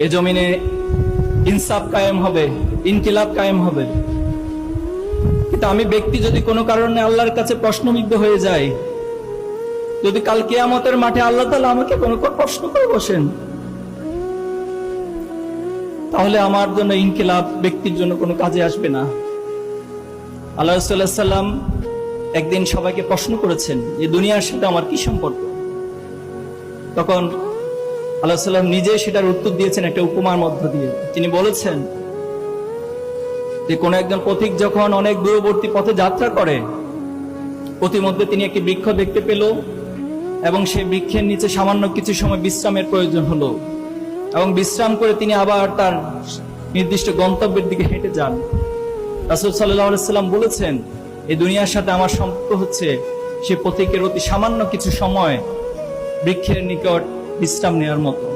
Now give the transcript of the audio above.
এ জমিনে ইনসাফ কায়েম হবে, ইনকিলাব কায়েম হবে। কিন্তু আমি ব্যক্তি যদি কোনো কারণে আল্লাহর কাছে প্রশ্নবিদ্ধ হয়ে যাই, যদি কাল কিয়ামতের মাঠে আল্লাহ তাআলা আমাকে কোনো প্রশ্ন করে বসেন, তাহলে আমার জন্য ইনকিলাব ব্যক্তির জন্য কোনো কাজে আসবে না। আল্লাহ রাসূল সাল্লাল্লাহু আলাইহি ওয়াসাল্লাম একদিন সবাইকে প্রশ্ন করেছেন যে দুনিয়ার সাথে আমার কি সম্পর্ক। তখন আল্লাহ রাসূল সাল্লাল্লাহু নিজে সেটার উত্তর দিয়েছেন একটা উপমার মধ্য দিয়ে। তিনি বলেছেন যে কোন একজন পথিক যখন অনেক দূরবর্তী পথে যাত্রা করে, পথিমধ্যে তিনি একটি বৃক্ষ দেখতে পেল এবং সেই বৃক্ষের নিচে সামান্য কিছু সময় বিশ্রামের প্রয়োজন হলো, এবং বিশ্রাম করে তিনি আবার তার নির্দিষ্ট গন্তব্যের দিকে হেঁটে যান। রাসূল সাল্লাল্লাহু আলাইহি ওয়াসাল্লাম বলেছেন, এই দুনিয়ার সাথে আমার সম্পর্ক হচ্ছে সে পথিকের অতি সামান্য কিছু সময় বৃক্ষের নিকট বিশ্রাম নেওয়ার মতো।